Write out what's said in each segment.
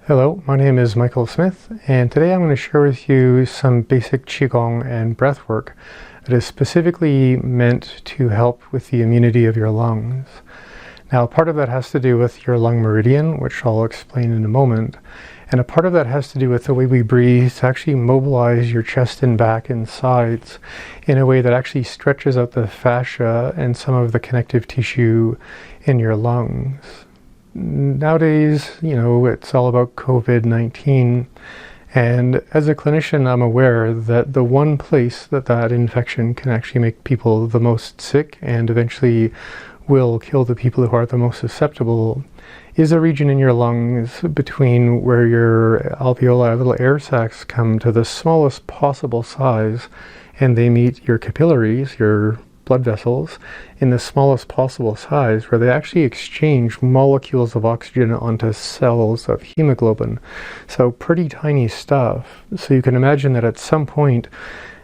Hello, my name is Michael Smith, and today I'm going to share with you some basic Qi Qong and breath work that is specifically meant to help with the immunity of your lungs. Now, part of that has to do with your lung meridian, which I'll explain in a moment, and a part of that has to do with the way we breathe to actually mobilize your chest and back and sides in a way that actually stretches out the fascia and some of the connective tissue in your lungs. Nowadays, it's all about COVID-19, and as a clinician, I'm aware that the one place that infection can actually make people the most sick and eventually will kill the people who are the most susceptible is a region in your lungs between where your alveoli, little air sacs, come to the smallest possible size, and they meet your capillaries, your blood vessels, in the smallest possible size, where they actually exchange molecules of oxygen onto cells of hemoglobin. So pretty tiny stuff. So you can imagine that at some point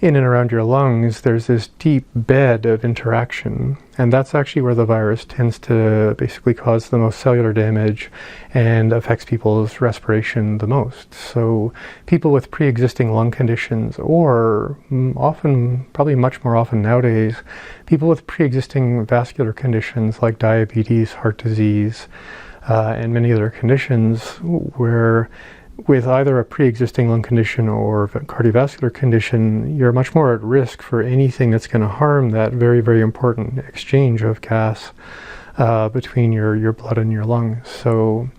in and around your lungs, there's this deep bed of interaction, and that's actually where the virus tends to basically cause the most cellular damage and affects people's respiration the most. So people with pre-existing lung conditions, or often, probably much more often nowadays, people with pre-existing vascular conditions like diabetes, heart disease, and many other conditions where with either a pre-existing lung condition or a cardiovascular condition, you're much more at risk for anything that's going to harm that very, very important exchange of gas between your blood and your lungs. So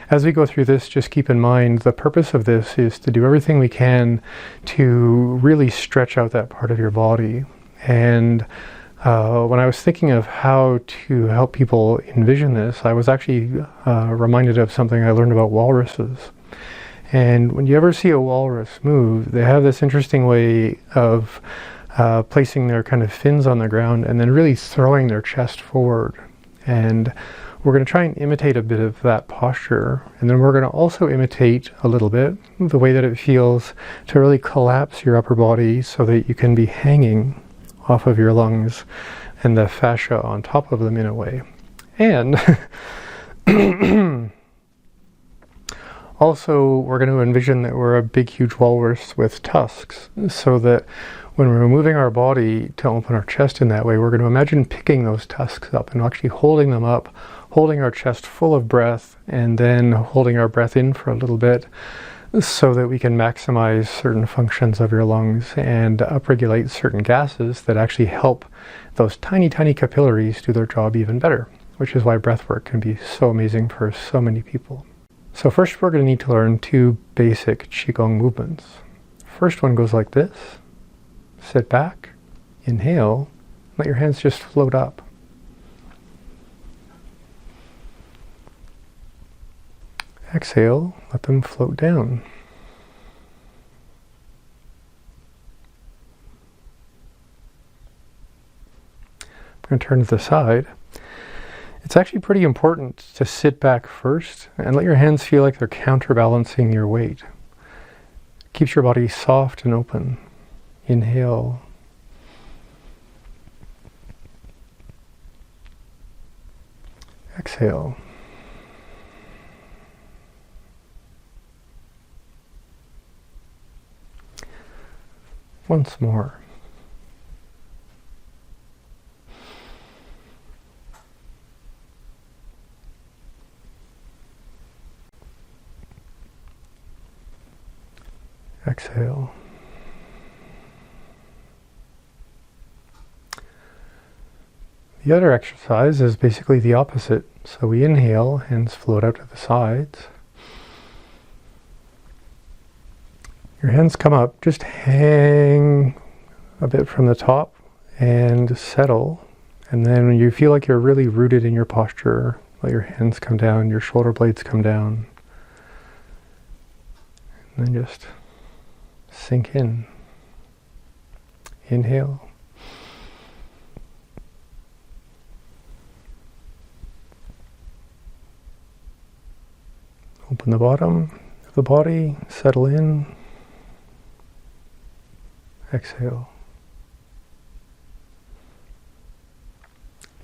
as we go through this, just keep in mind the purpose of this is to do everything we can to really stretch out that part of your body. And when I was thinking of how to help people envision this, I was actually reminded of something I learned about walruses. And when you ever see a walrus move, they have this interesting way of placing their kind of fins on the ground and then really throwing their chest forward. And we're going to try and imitate a bit of that posture. And then we're going to also imitate a little bit the way that it feels to really collapse your upper body so that you can be hanging off of your lungs and the fascia on top of them in a way. And also, we're going to envision that we're a big, huge walrus with tusks, so that when we're moving our body to open our chest in that way, we're going to imagine picking those tusks up and actually holding them up, holding our chest full of breath, and then holding our breath in for a little bit so that we can maximize certain functions of your lungs and upregulate certain gases that actually help those tiny, tiny capillaries do their job even better, which is why breathwork can be so amazing for so many people. So first we're going to need to learn two basic Qi Qong movements. First one goes like this. Sit back, inhale, let your hands just float up. Exhale, let them float down. I'm going to turn to the side. It's actually pretty important to sit back first and let your hands feel like they're counterbalancing your weight. Keeps your body soft and open. Inhale. Exhale. Once more. Exhale. The other exercise is basically the opposite. So we inhale, hands float out to the sides. Your hands come up, just hang a bit from the top and settle. And then when you feel like you're really rooted in your posture, let your hands come down, your shoulder blades come down. And then just sink in. Inhale. Open the bottom of the body, settle in. Exhale.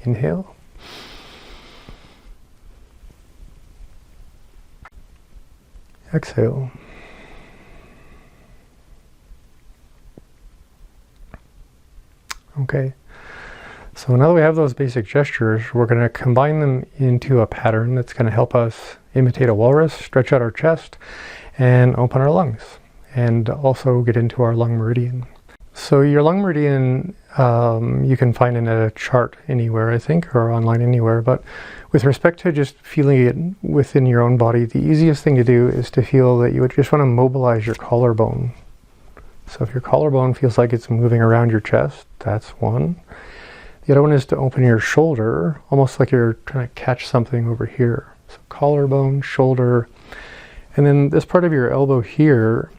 Inhale. Exhale. Okay. So now that we have those basic gestures, we're going to combine them into a pattern that's going to help us imitate a walrus, stretch out our chest, and open our lungs, and also get into our lung meridian. So your lung meridian, you can find in a chart anywhere, I think, or online anywhere, but with respect to just feeling it within your own body, the easiest thing to do is to feel that you would just want to mobilize your collarbone. So if your collarbone feels like it's moving around your chest, that's one. The other one is to open your shoulder, almost like you're trying to catch something over here. So collarbone, shoulder, and then this part of your elbow here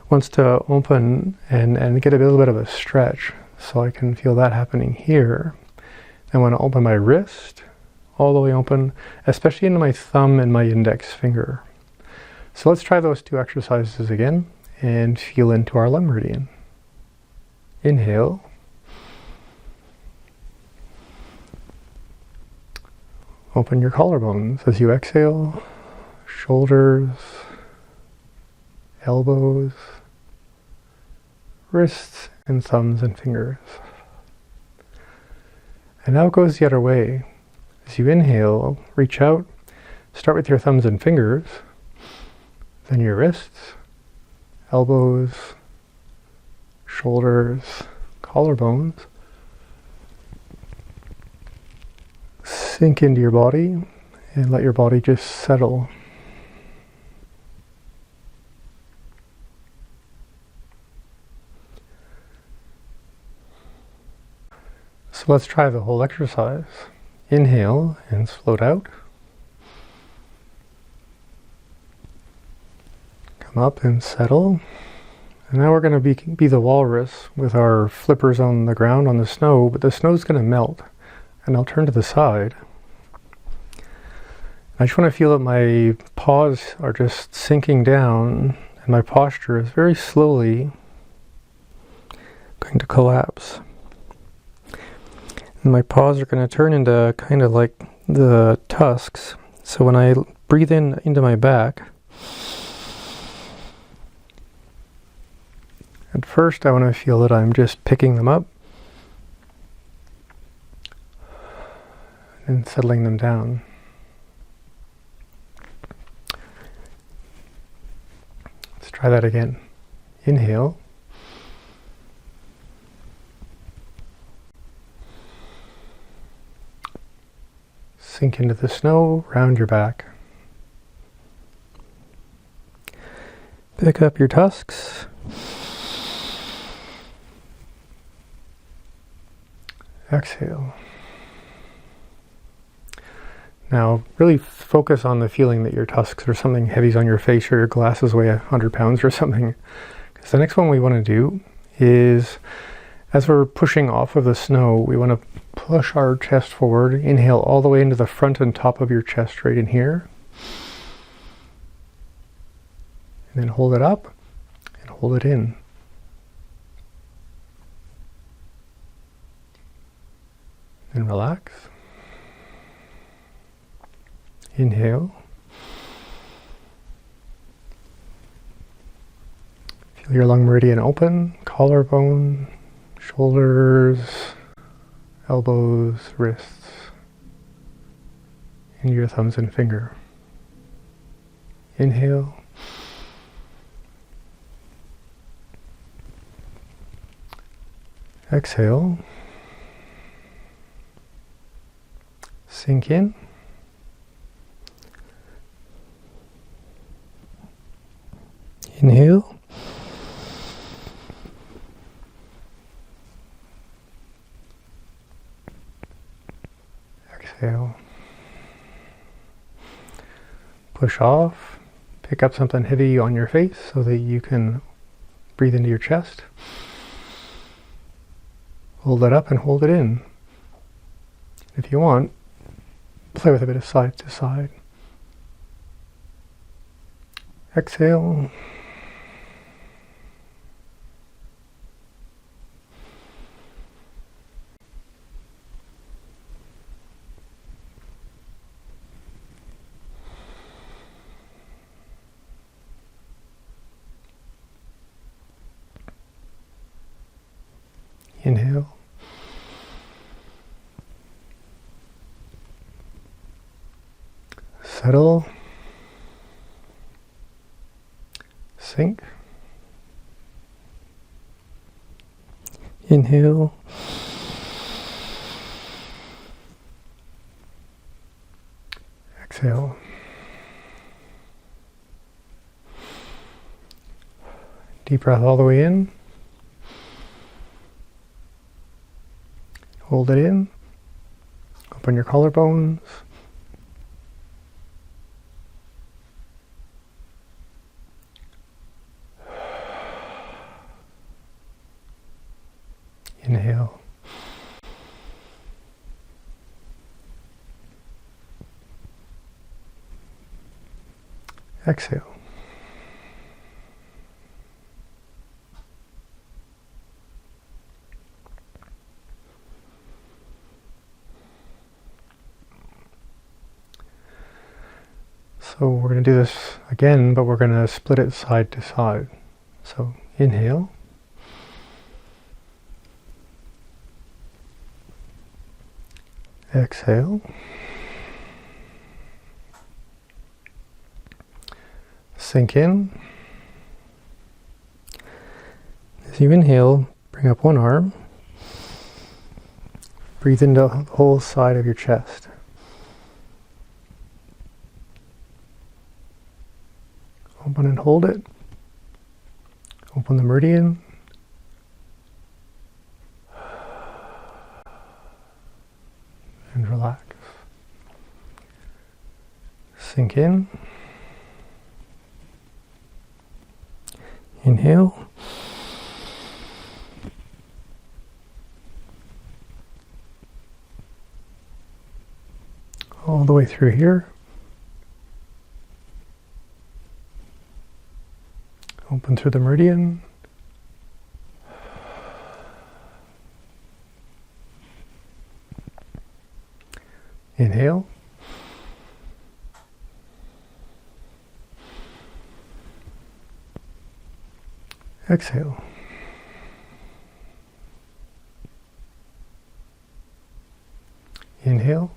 wants to open and get a little bit of a stretch. So I can feel that happening here. I want to open my wrist all the way open, especially into my thumb and my index finger. So let's try those two exercises again and feel into our lung meridian. Inhale. Open your collarbones as you exhale, shoulders, elbows, wrists, and thumbs and fingers. And now it goes the other way. As you inhale, reach out, start with your thumbs and fingers, then your wrists, elbows, shoulders, collarbones. Sink into your body and let your body just settle. So let's try the whole exercise. Inhale and float out. Come up and settle. And now we're going to be the walrus with our flippers on the ground on the snow, but the snow's going to melt. And I'll turn to the side. I just want to feel that my paws are just sinking down and my posture is very slowly going to collapse. And my paws are going to turn into kind of like the tusks. So when I breathe in into my back, at first I want to feel that I'm just picking them up and settling them down. Let's try that again. Inhale. Sink into the snow, round your back. Pick up your tusks. Exhale. Now, really focus on the feeling that your tusks or something heavy's on your face, or your glasses weigh 100 pounds or something. Because the next one we want to do is, as we're pushing off of the snow, we want to push our chest forward. Inhale all the way into the front and top of your chest right in here. And then hold it up and hold it in. And relax. Inhale. Feel your lung meridian open, collarbone, shoulders, elbows, wrists, and your thumbs and finger. Inhale. Exhale. Sink in. Inhale. Exhale. Push off. Pick up something heavy on your face so that you can breathe into your chest. Hold it up and hold it in. If you want, play with a bit of side to side. Exhale. Inhale. Settle. Sink. Inhale. Exhale. Deep breath all the way in. Hold it in. Open your collarbones. Inhale. Exhale. So we're going to do this again, but we're going to split it side to side. So inhale. Exhale. Sink in. As you inhale, bring up one arm. Breathe into the whole side of your chest. Open and hold it. Open the meridian. And relax. Sink in. Inhale. All the way through here. Open through the meridian. Inhale. Exhale. Inhale.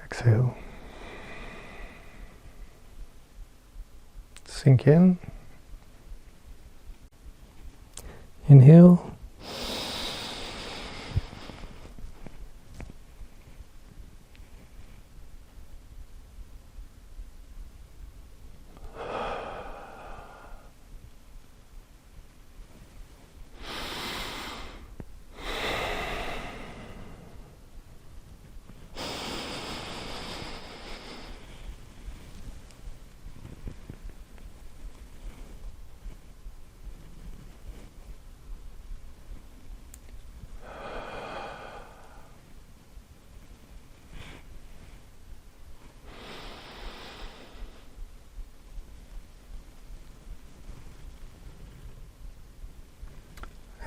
Exhale. Sink in. Inhale.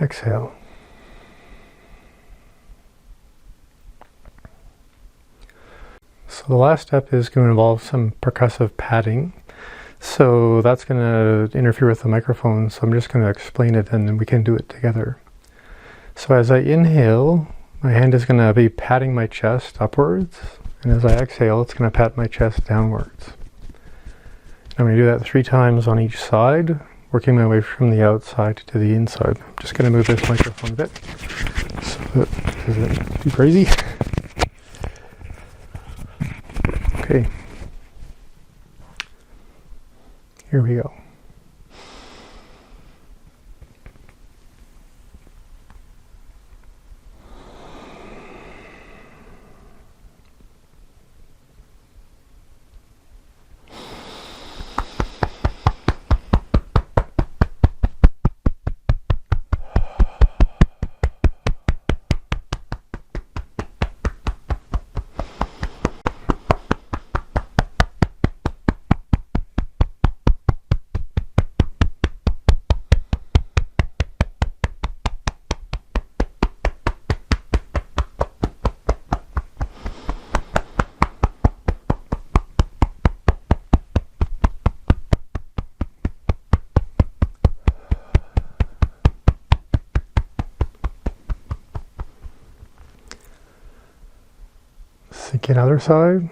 Exhale. So the last step is going to involve some percussive padding. So that's going to interfere with the microphone. So I'm just going to explain it and then we can do it together. So as I inhale, my hand is going to be patting my chest upwards. And as I exhale, it's going to pat my chest downwards. I'm going to do that 3 times on each side, working my way from the outside to the inside. I'm just going to move this microphone a bit so that it isn't too crazy. Okay. Here we go. Sink in other side.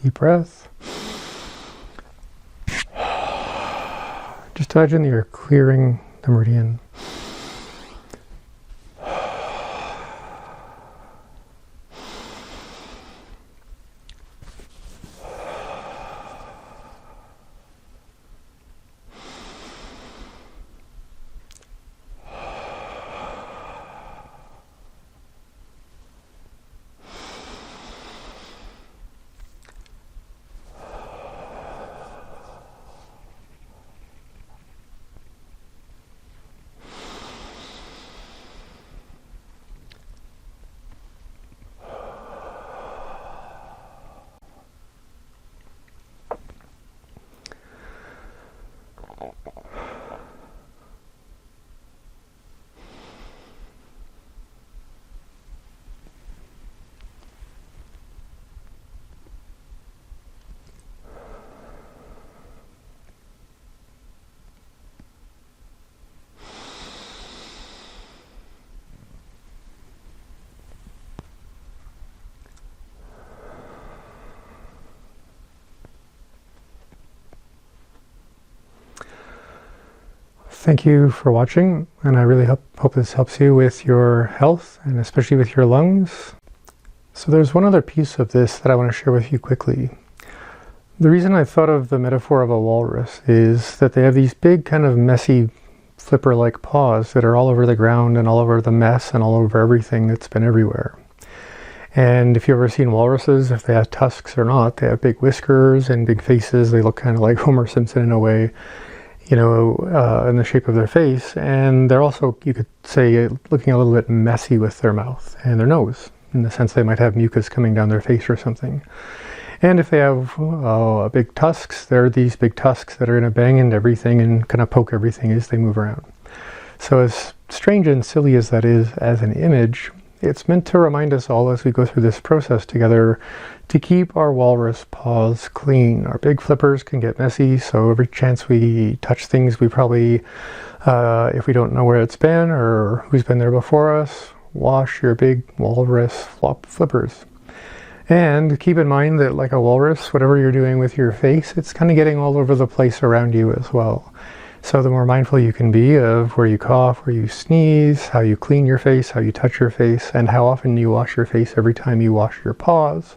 Deep breath. Just imagine that you're clearing the meridian. Thank you for watching, and I really hope this helps you with your health and especially with your lungs. So there's one other piece of this that I want to share with you quickly. The reason I thought of the metaphor of a walrus is that they have these big kind of messy flipper-like paws that are all over the ground and all over the mess and all over everything that's been everywhere. And if you've ever seen walruses, if they have tusks or not, they have big whiskers and big faces. They look kind of like Homer Simpson in a way, you know, in the shape of their face. And they're also, you could say, looking a little bit messy with their mouth and their nose, in the sense they might have mucus coming down their face or something. And if they have big tusks, they're these big tusks that are going to bang into everything and kind of poke everything as they move around. So as strange and silly as that is as an image, it's meant to remind us all as we go through this process together to keep our walrus paws clean. Our big flippers can get messy, so every chance we touch things, we probably, if we don't know where it's been or who's been there before us, wash your big walrus flippers. And keep in mind that, like a walrus, whatever you're doing with your face, it's kind of getting all over the place around you as well. So the more mindful you can be of where you cough, where you sneeze, how you clean your face, how you touch your face, and how often you wash your face every time you wash your paws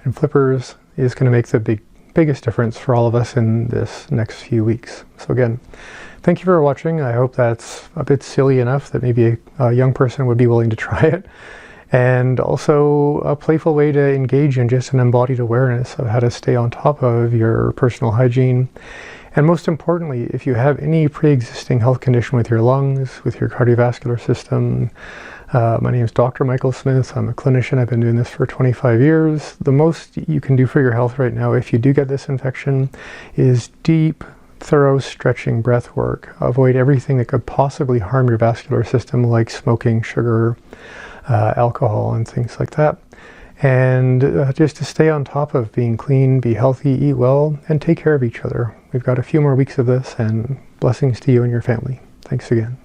and flippers is going to make the biggest difference for all of us in this next few weeks. So again, thank you for watching. I hope that's a bit silly enough that maybe a young person would be willing to try it. And also a playful way to engage in just an embodied awareness of how to stay on top of your personal hygiene. And most importantly, if you have any pre-existing health condition with your lungs, with your cardiovascular system, my name is Dr. Michael Smith. I'm a clinician. I've been doing this for 25 years. The most you can do for your health right now, if you do get this infection, is deep, thorough stretching breath work. Avoid everything that could possibly harm your vascular system, like smoking, sugar, alcohol, and things like that. And just to stay on top of being clean, be healthy, eat well, and take care of each other. We've got a few more weeks of this, and blessings to you and your family. Thanks again.